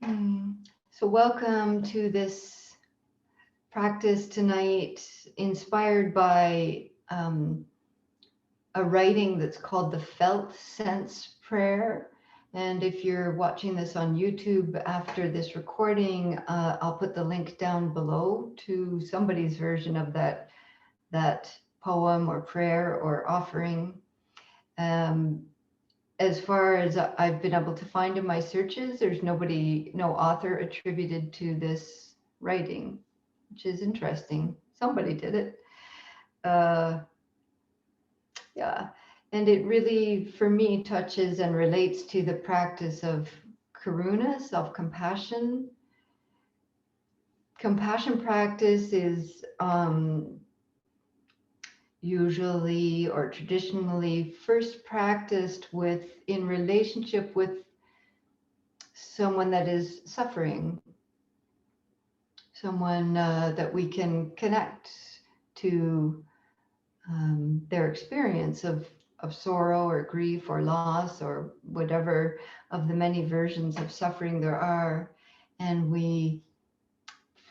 So welcome to this practice tonight, inspired by a writing that's called the Felt Sense Prayer. And if you're watching this on YouTube after this recording, I'll put the link down below to somebody's version of that poem or prayer or offering. As far as I've been able to find in my searches, there's no author attributed to this writing, which is interesting. Somebody did it. Yeah. And it really, for me, touches and relates to the practice of karuna, self-compassion. Compassion practice is usually or traditionally first practiced in relationship with someone that is suffering, someone that we can connect to their experience of sorrow or grief or loss or whatever of the many versions of suffering there are. And we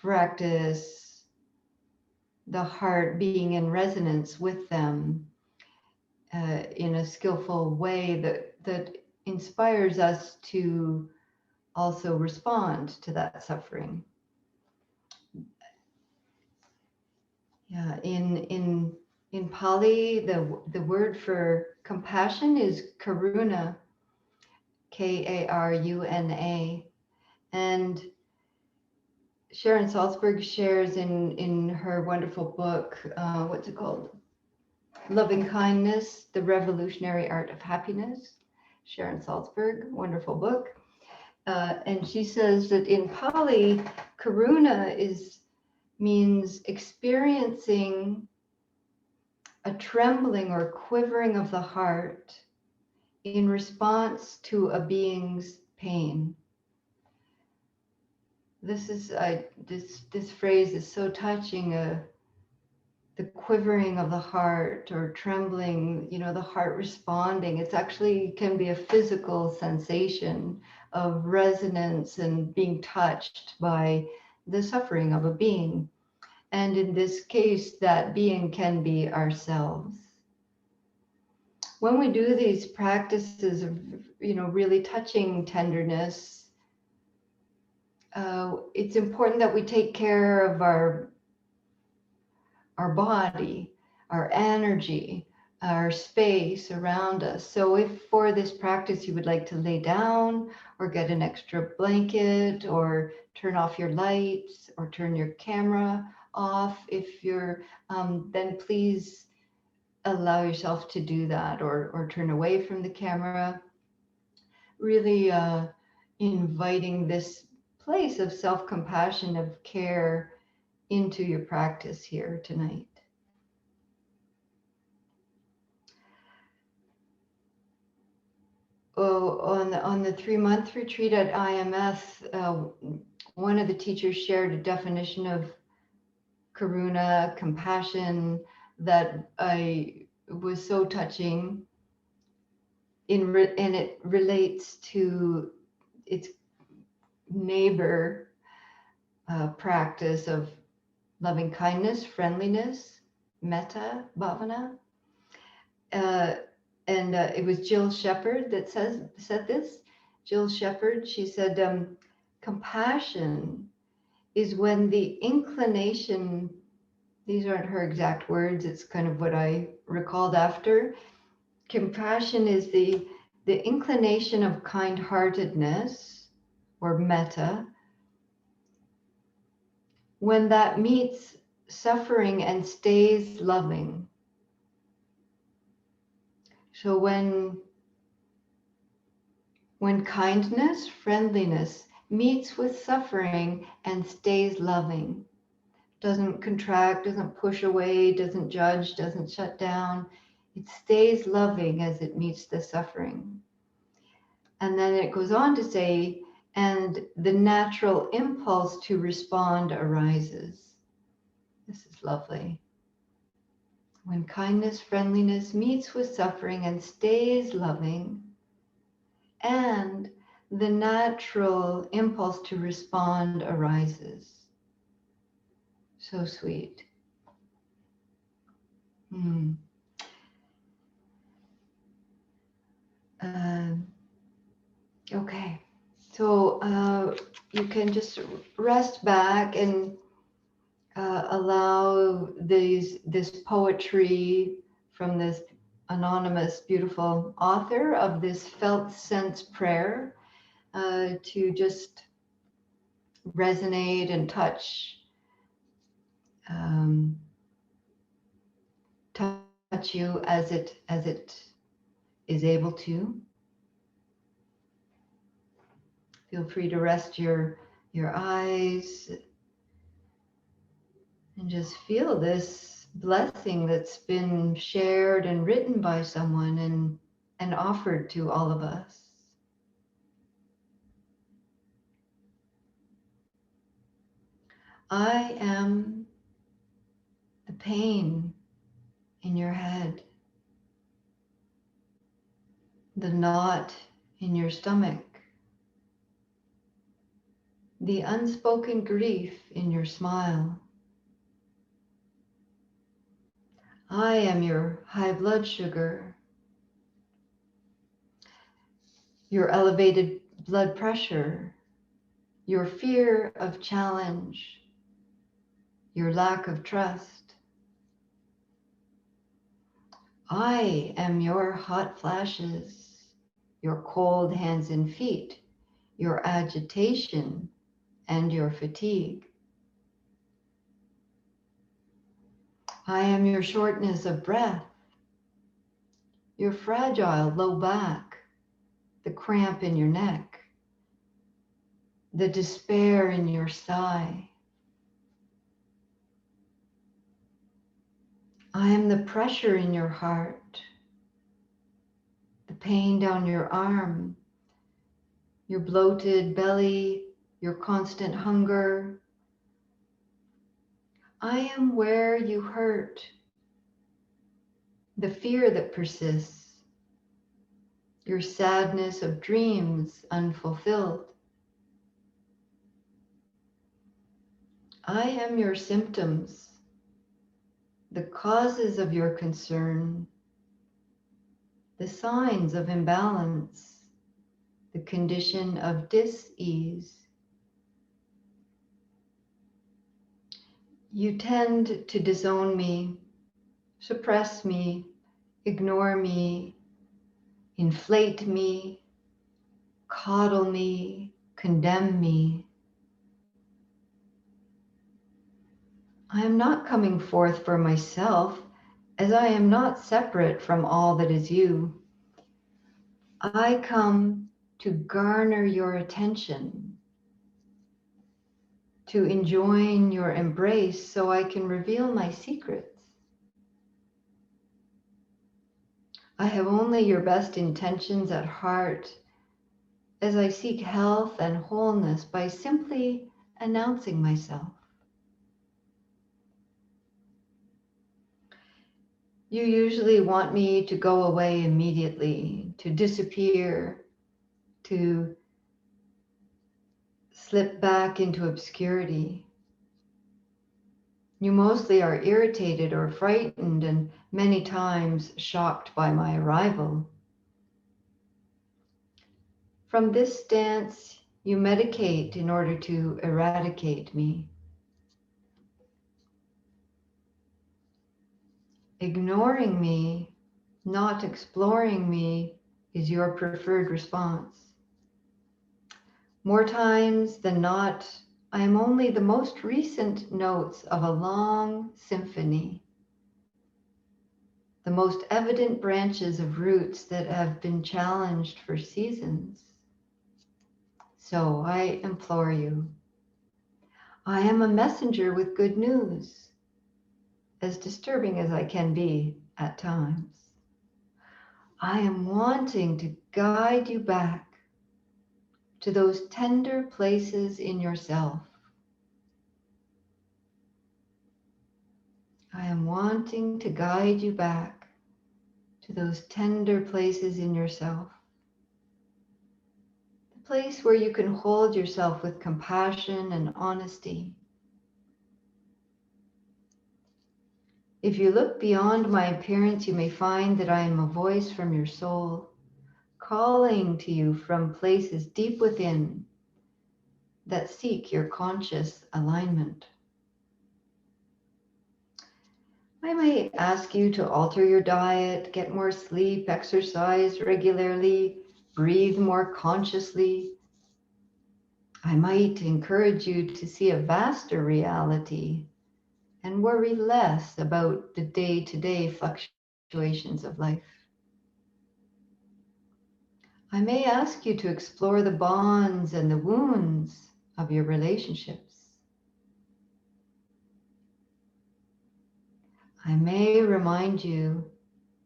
practice the heart being in resonance with them in a skillful way that inspires us to also respond to that suffering. Yeah, in Pali, the word for compassion is karuna, Karuna. And Sharon Salzberg shares in her wonderful book, what's it called? Loving Kindness, The Revolutionary Art of Happiness. Sharon Salzberg, wonderful book. And she says that in Pali, karuna means experiencing a trembling or quivering of the heart in response to a being's pain. This phrase is so touching. The quivering of the heart or trembling, the heart responding. It's actually can be a physical sensation of resonance and being touched by the suffering of a being. And in this case, that being can be ourselves. When we do these practices of, really touching tenderness, it's important that we take care of our body, our energy, our space around us. So if for this practice you would like to lay down or get an extra blanket or turn off your lights or turn your camera off, if you're, then please allow yourself to do that or turn away from the camera. Really inviting this place of self-compassion, of care into your practice here tonight. Oh, on the 3-month retreat at IMS, one of the teachers shared a definition of karuna, compassion, that was so touching. And it relates to its neighbor practice of loving kindness, friendliness, metta, bhavana. And it was Jill Shepherd that said this. Jill Shepherd, she said, compassion is when the inclination, these aren't her exact words, it's kind of what I recalled after. Compassion is the inclination of kind-heartedness or metta, when that meets suffering and stays loving. So when kindness, friendliness meets with suffering and stays loving, doesn't contract, doesn't push away, doesn't judge, doesn't shut down, it stays loving as it meets the suffering. And then it goes on to say, and the natural impulse to respond arises. This is lovely. When kindness, friendliness meets with suffering and stays loving, and the natural impulse to respond arises. So sweet. Hmm. Okay. So you can just rest back and allow this poetry from this anonymous, beautiful author of this felt sense prayer to just resonate and um, touch you as it is able to. Feel free to rest your eyes and just feel this blessing that's been shared and written by someone and offered to all of us. I am the pain in your head, the knot in your stomach, the unspoken grief in your smile. I am your high blood sugar, your elevated blood pressure, your fear of challenge, your lack of trust. I am your hot flashes, your cold hands and feet, your agitation and your fatigue. I am your shortness of breath, your fragile low back, the cramp in your neck, the despair in your sigh. I am the pressure in your heart, the pain down your arm, your bloated belly, your constant hunger. I am where you hurt, the fear that persists, your sadness of dreams unfulfilled. I am your symptoms, the causes of your concern, the signs of imbalance, the condition of dis-ease. You tend to disown me, suppress me, ignore me, inflate me, coddle me, condemn me. I am not coming forth for myself, as I am not separate from all that is you. I come to garner your attention, to enjoin your embrace so I can reveal my secrets. I have only your best intentions at heart as I seek health and wholeness by simply announcing myself. You usually want me to go away immediately, to disappear, to slip back into obscurity. You mostly are irritated or frightened and many times shocked by my arrival. From this stance, you medicate in order to eradicate me. Ignoring me, not exploring me, is your preferred response. More times than not, I am only the most recent notes of a long symphony, the most evident branches of roots that have been challenged for seasons. So I implore you, I am a messenger with good news, as disturbing as I can be at times. I am wanting to guide you back to those tender places in yourself. I am wanting to guide you back to those tender places in yourself. The place where you can hold yourself with compassion and honesty. If you look beyond my appearance, you may find that I am a voice from your soul, calling to you from places deep within that seek your conscious alignment. I may ask you to alter your diet, get more sleep, exercise regularly, breathe more consciously. I might encourage you to see a vaster reality and worry less about the day-to-day fluctuations of life. I may ask you to explore the bonds and the wounds of your relationships. I may remind you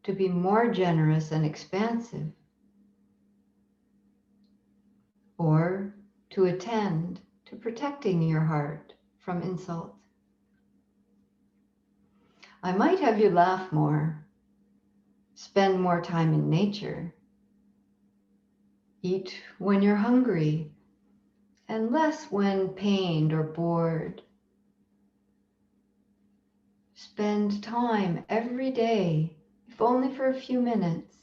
to be more generous and expansive, or to attend to protecting your heart from insult. I might have you laugh more, spend more time in nature, eat when you're hungry, and less when pained or bored. Spend time every day, if only for a few minutes,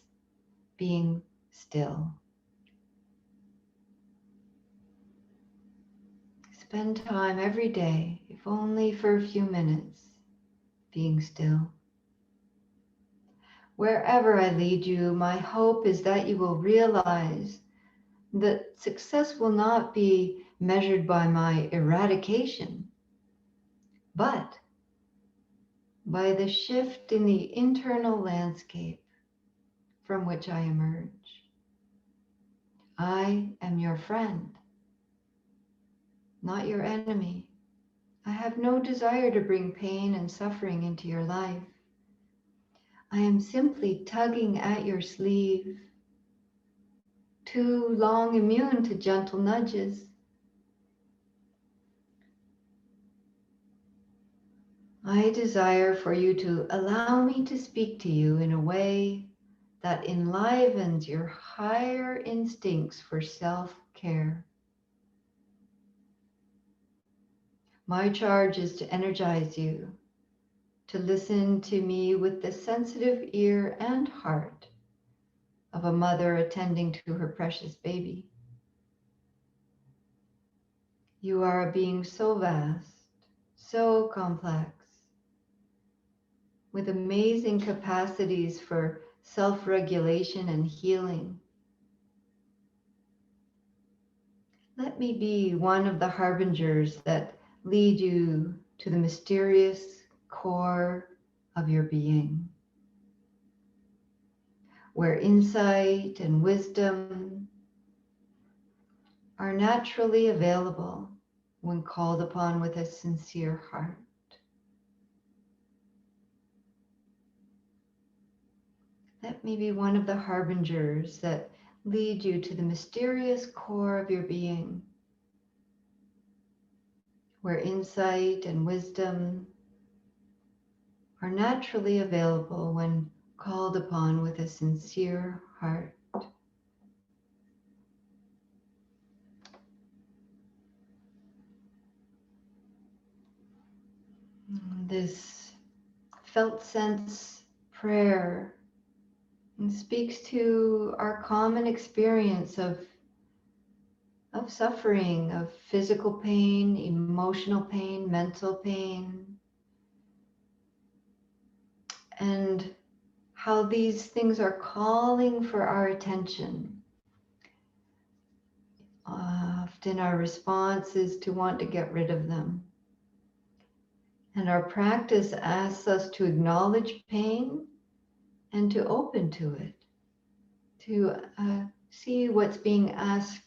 being still. Spend time every day, if only for a few minutes, being still. Wherever I lead you, my hope is that you will realize that success will not be measured by my eradication, but by the shift in the internal landscape from which I emerge. I am your friend, not your enemy. I have no desire to bring pain and suffering into your life. I am simply tugging at your sleeve, too long immune to gentle nudges. I desire for you to allow me to speak to you in a way that enlivens your higher instincts for self-care. My charge is to energize you, to listen to me with the sensitive ear and heart of a mother attending to her precious baby. You are a being so vast, so complex, with amazing capacities for self-regulation and healing. Let me be one of the harbingers that lead you to the mysterious core of your being, where insight and wisdom are naturally available when called upon with a sincere heart. Let me be one of the harbingers that lead you to the mysterious core of your being, where insight and wisdom are naturally available when called upon with a sincere heart. This felt sense prayer speaks to our common experience of suffering, of physical pain, emotional pain, mental pain, and how these things are calling for our attention. Often our response is to want to get rid of them. And our practice asks us to acknowledge pain and to open to it, to see what's being asked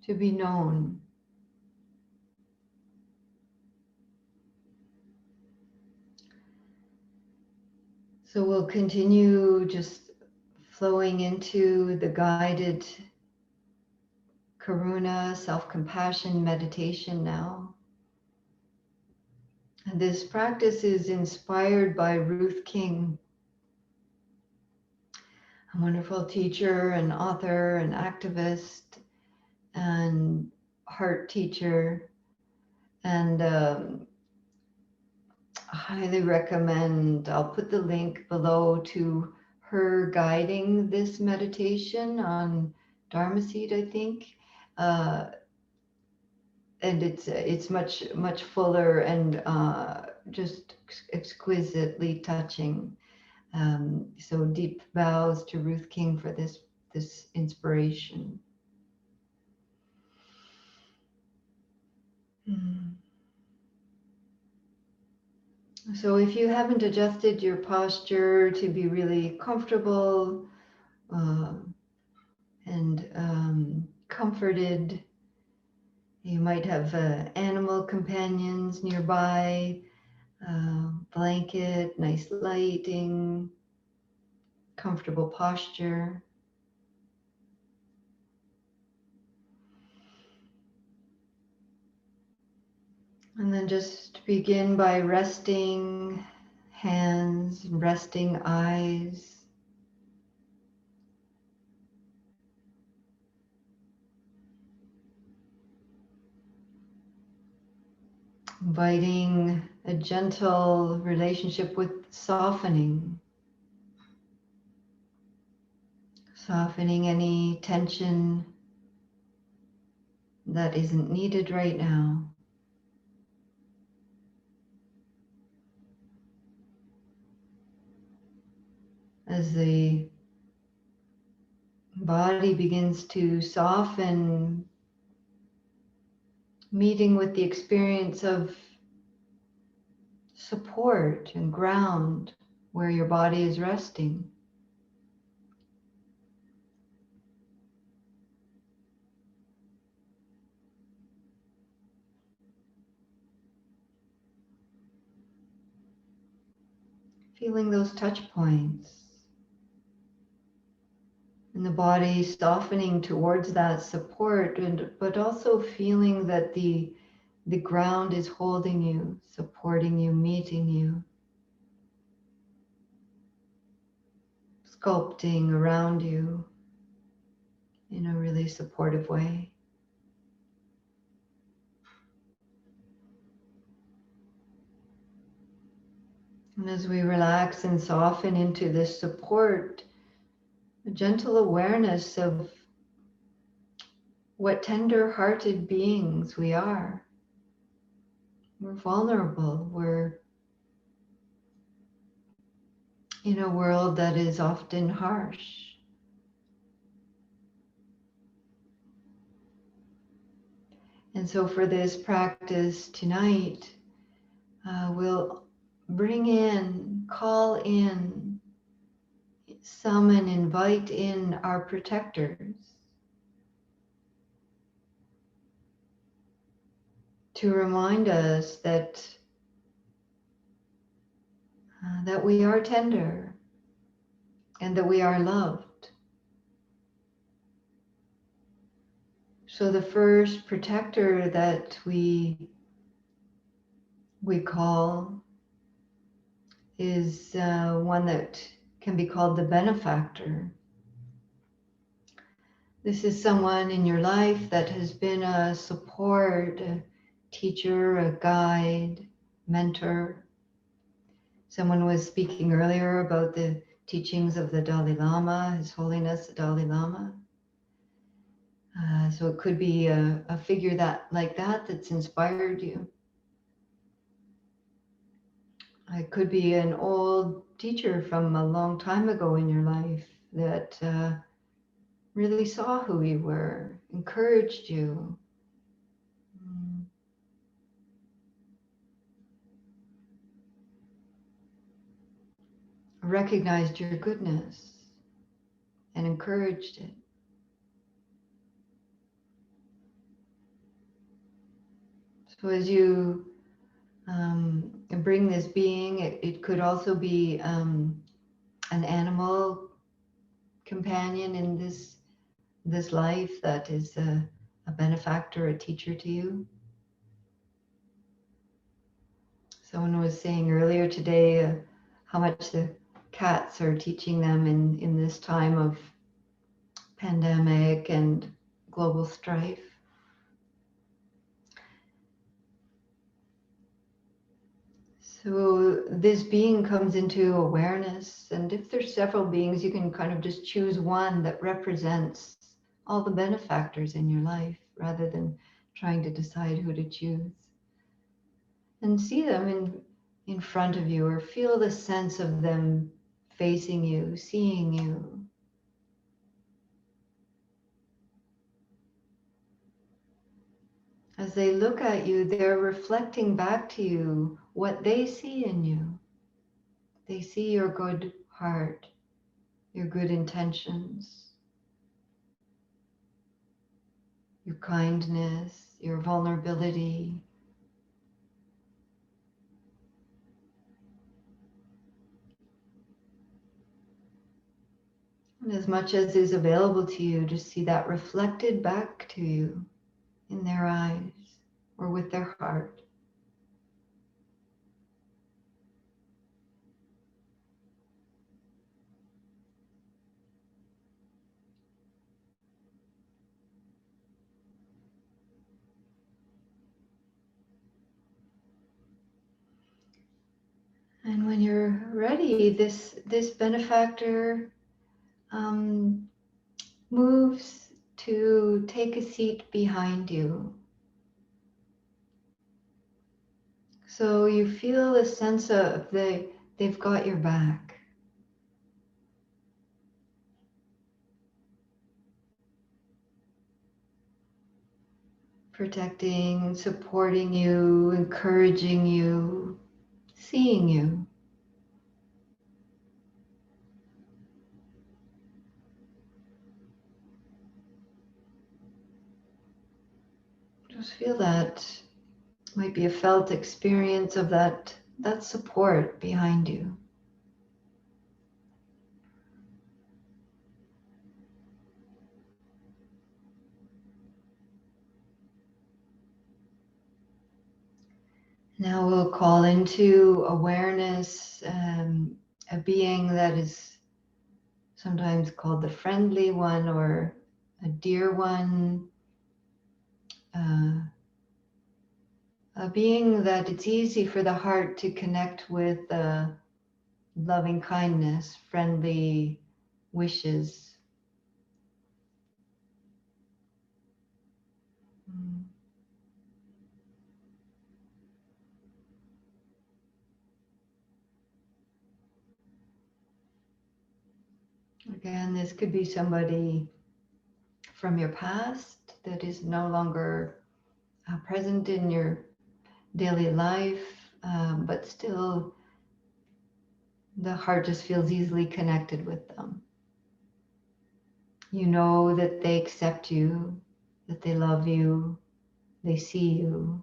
to be known. So we'll continue just flowing into the guided Karuna self-compassion meditation now. And this practice is inspired by Ruth King, a wonderful teacher and author and activist. and heart teacher. And I highly recommend, I'll put the link below to her guiding this meditation on Dharma Seed, I think. Uh, and it's much fuller and just exquisitely touching. So deep bows to Ruth King for this inspiration. Mm. So if you haven't adjusted your posture to be really comfortable uh, and comforted, you might have animal companions nearby, blanket, nice lighting, comfortable posture. And then just begin by resting hands, resting eyes. Inviting a gentle relationship with softening. Softening any tension that isn't needed right now. As the body begins to soften, meeting with the experience of support and ground where your body is resting. Feeling those touch points. And the body softening towards that support, but also feeling that the ground is holding you, supporting you, meeting you, sculpting around you in a really supportive way. And as we relax and soften into this support, a gentle awareness of what tender-hearted beings we are. We're vulnerable. We're in a world that is often harsh. And so for this practice tonight, we'll bring in, call in, summon, invite in our protectors to remind us that that we are tender and that we are loved. So the first protector that we call is one that can be called the benefactor. This is someone in your life that has been a support, a teacher, a guide, mentor. Someone was speaking earlier about the teachings of the Dalai Lama, His Holiness the Dalai Lama. So it could be a figure like that that's inspired you. It could be an old teacher from a long time ago in your life that really saw who you were, encouraged you. Recognized your goodness and encouraged it. So as you bring this being, it could also be an animal companion in this life that is a benefactor, a teacher to you. Someone was saying earlier today how much the cats are teaching them in this time of pandemic and global strife. So this being comes into awareness, and if there's several beings, you can kind of just choose one that represents all the benefactors in your life rather than trying to decide who to choose. And see them in front of you, or feel the sense of them facing you, seeing you. As they look at you, they're reflecting back to you what they see in you. They see your good heart, your good intentions, your kindness, your vulnerability. And as much as is available to you, just see that reflected back to you in their eyes or with their heart. And when you're ready, this benefactor um, moves to take a seat behind you. So you feel a sense of they've got your back. Protecting, supporting you, encouraging you, seeing you. Just feel that might be a felt experience of that support behind you. Now we'll call into awareness a being that is sometimes called the friendly one or a dear one, uh, a being that it's easy for the heart to connect with loving kindness, friendly wishes. Mm. Again, this could be somebody from your past that is no longer present in your daily life, but still the heart just feels easily connected with them. You know that they accept you, that they love you, they see you.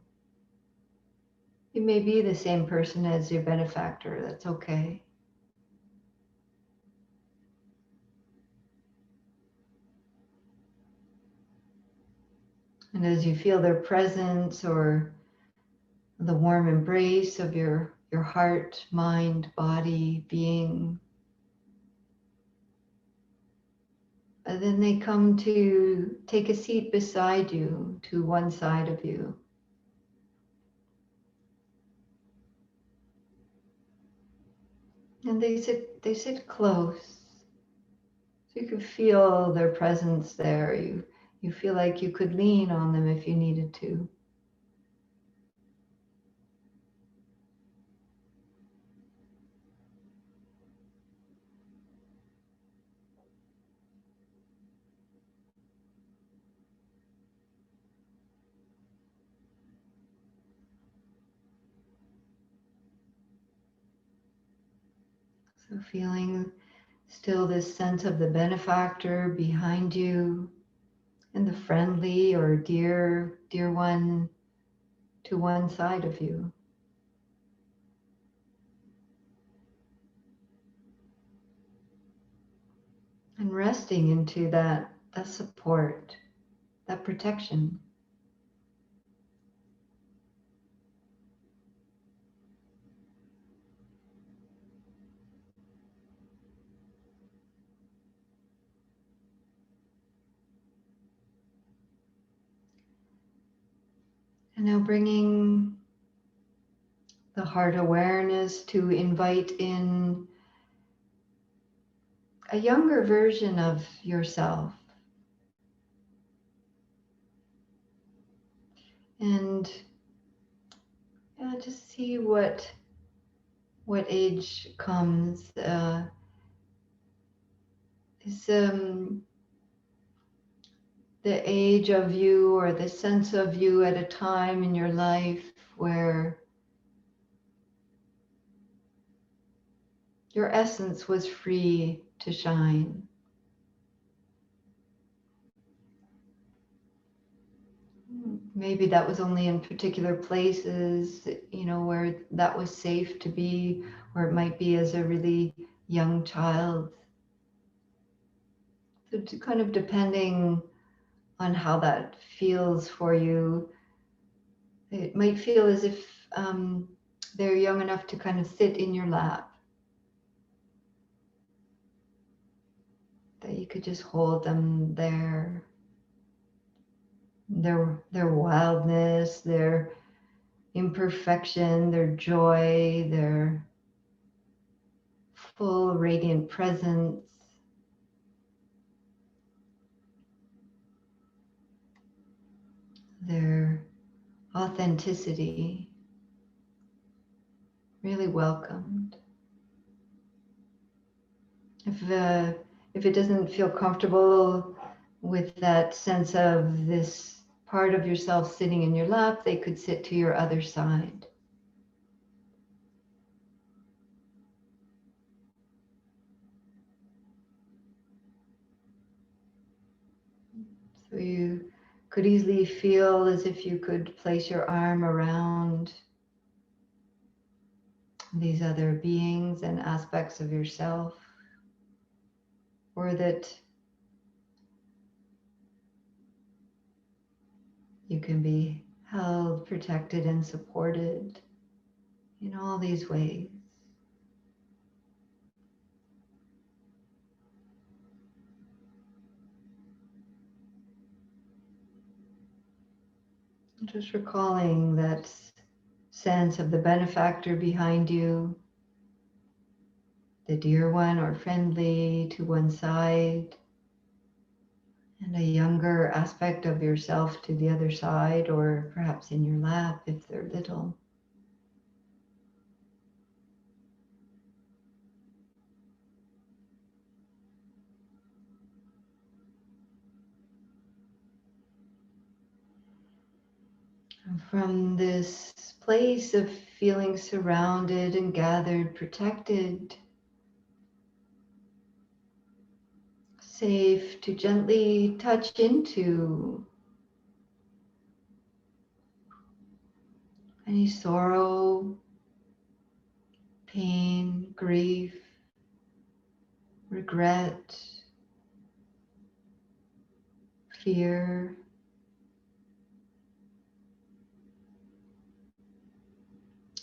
You may be the same person as your benefactor, that's okay. And as you feel their presence or the warm embrace of your heart, mind, body, being, and then they come to take a seat beside you, to one side of you. And they sit close. So you can feel their presence there. You feel like you could lean on them if you needed to. So feeling still this sense of the benefactor behind you and the friendly or dear one to one side of you. And resting into that support, that protection. And now bringing the heart awareness to invite in a younger version of yourself. And just see what age comes. Is the age of you or the sense of you at a time in your life where your essence was free to shine. Maybe that was only in particular places, where that was safe to be, or it might be as a really young child. So kind of depending on how that feels for you, it might feel as if they're young enough to kind of sit in your lap, that you could just hold them there. Their wildness, their imperfection, their joy, their full radiant presence, their authenticity, really welcomed. If it doesn't feel comfortable with that sense of this part of yourself sitting in your lap, they could sit to your other side. So you could easily feel as if you could place your arm around these other beings and aspects of yourself, or that you can be held, protected, and supported in all these ways. Just recalling that sense of the benefactor behind you, the dear one or friendly to one side, and a younger aspect of yourself to the other side, or perhaps in your lap if they're little. And from this place of feeling surrounded and gathered, protected, safe to gently touch into any sorrow, pain, grief, regret, fear,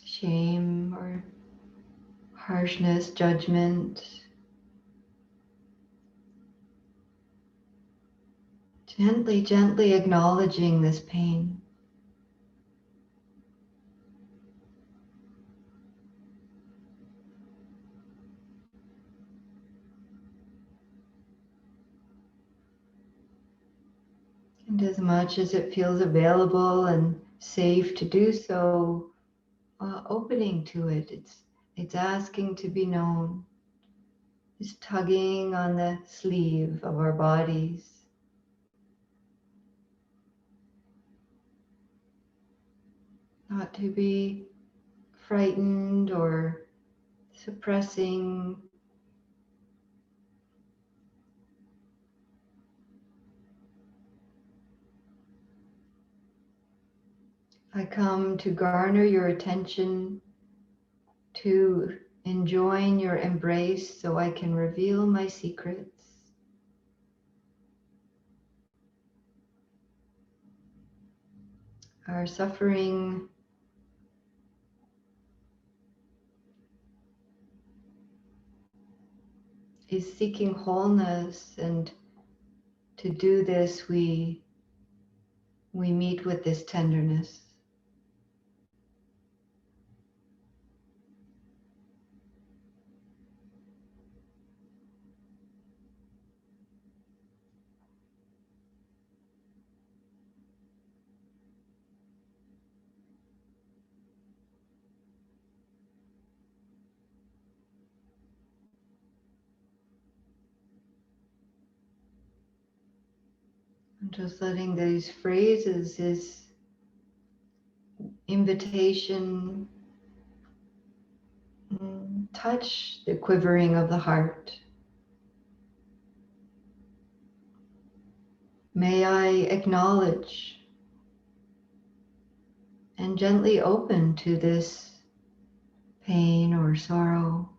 shame, or harshness, judgment. Gently, gently acknowledging this pain. And as much as it feels available and safe to do so, opening to it. It's asking to be known. It's tugging on the sleeve of our bodies. Not to be frightened or suppressing. I come to garner your attention, to enjoin your embrace so I can reveal my secrets. Our suffering is seeking wholeness, and to do this we meet with this tenderness. Just letting these phrases, this invitation, touch the quivering of the heart. May I acknowledge and gently open to this pain or sorrow.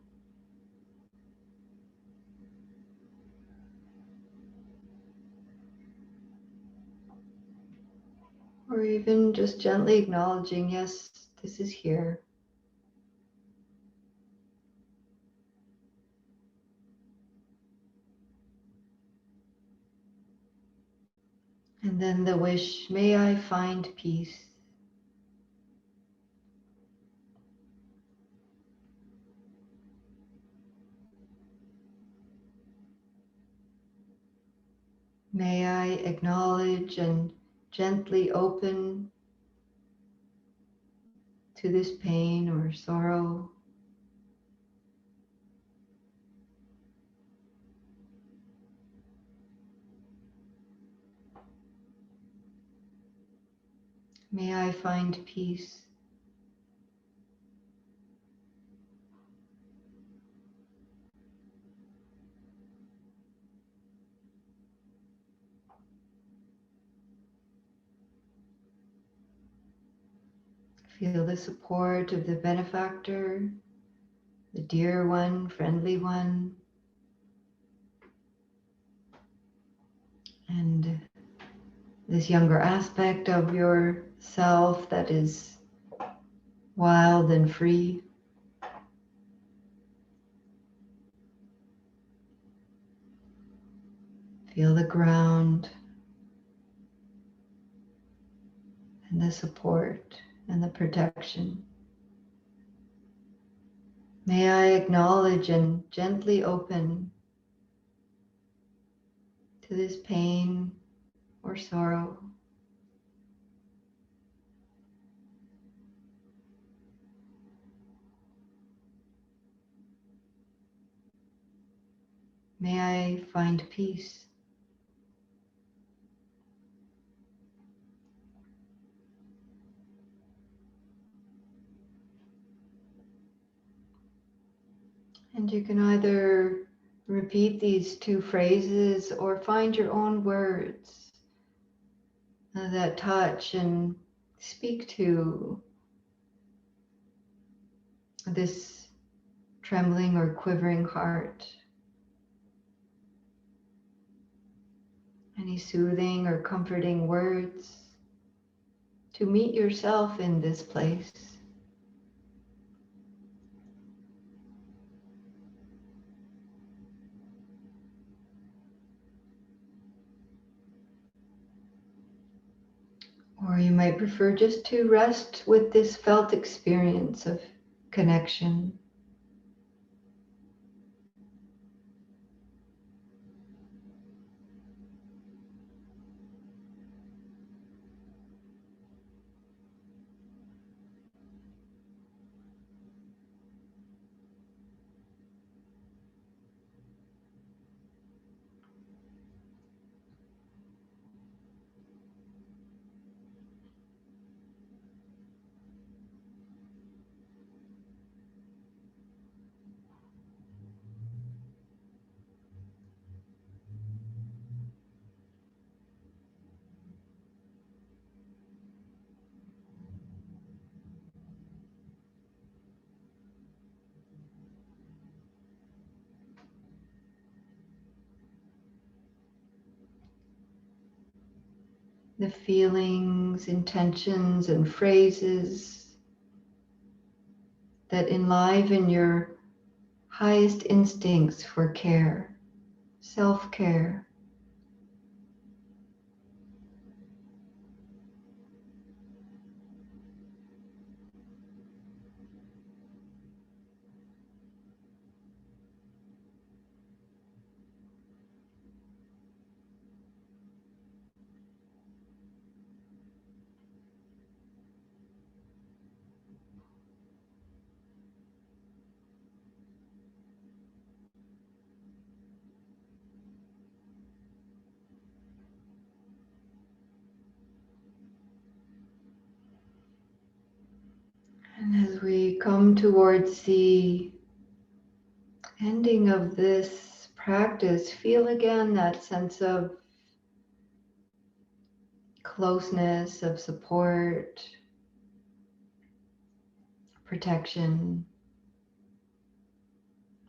Or even just gently acknowledging, yes, this is here. And then the wish, may I find peace. May I acknowledge and gently open to this pain or sorrow. May I find peace. Feel the support of the benefactor, the dear one, friendly one, and this younger aspect of yourself that is wild and free. Feel the ground and the support and the protection. May I acknowledge and gently open to this pain or sorrow. May I find peace. And you can either repeat these two phrases or find your own words that touch and speak to this trembling or quivering heart. Any soothing or comforting words to meet yourself in this place. Or you might prefer just to rest with this felt experience of connection. The feelings, intentions, and phrases that enliven your highest instincts for care, self-care. come towards the ending of this practice, feel again that sense of closeness, of support, protection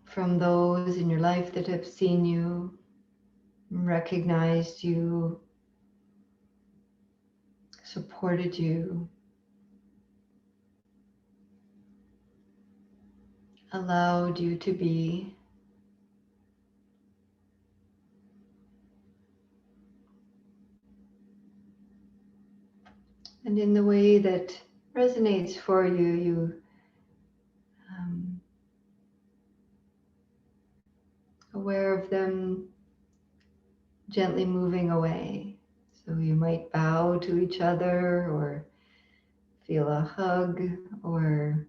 from those in your life that have seen you, recognized you, supported you, allowed you to be. And in the way that resonates for you, you aware of them gently moving away. So you might bow to each other or feel a hug or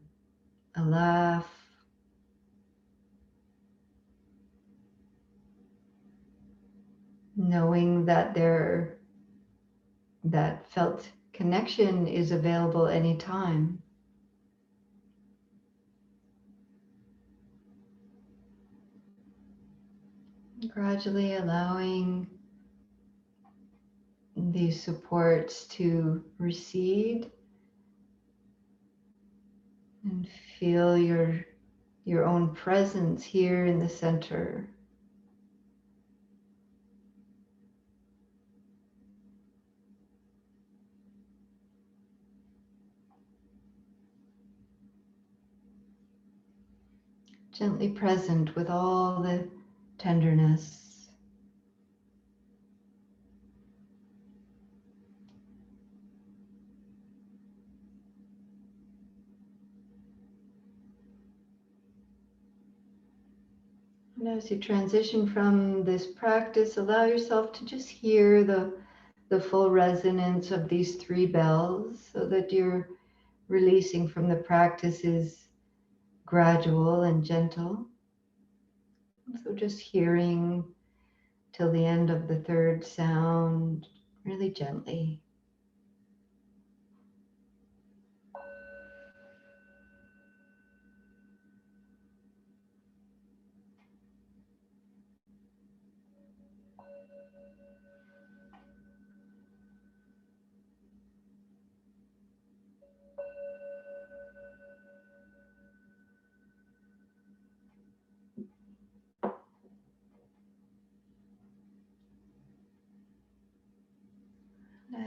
a laugh. Knowing that that felt connection is available anytime. Gradually allowing these supports to recede and feel your own presence here in the center. Gently present with all the tenderness. And as you transition from this practice, allow yourself to just hear the full resonance of these three bells so that your releasing from the practice is gradual and gentle. So just hearing till the end of the third sound really gently.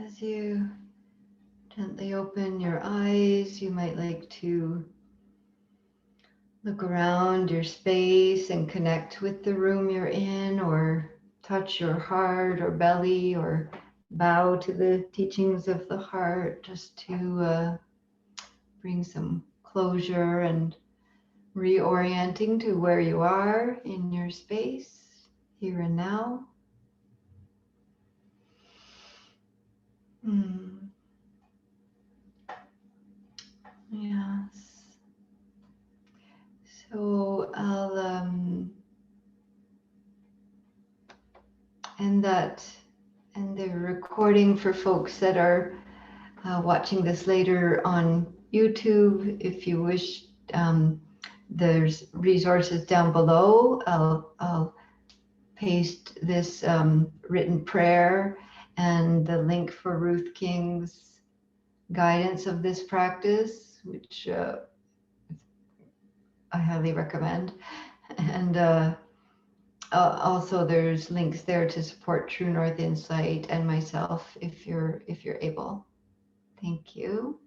As you gently open your eyes, you might like to look around your space and connect with the room you're in, or touch your heart or belly, or bow to the teachings of the heart, just to bring some closure and reorienting to where you are in your space, here and now. Yes. So I'll end the recording for folks that are watching this later on YouTube. If you wish, there's resources down below. I'll paste this written prayer and the link for Ruth King's guidance of this practice, which I highly recommend. And also there's links there to support True North Insight and myself if you're able. Thank you.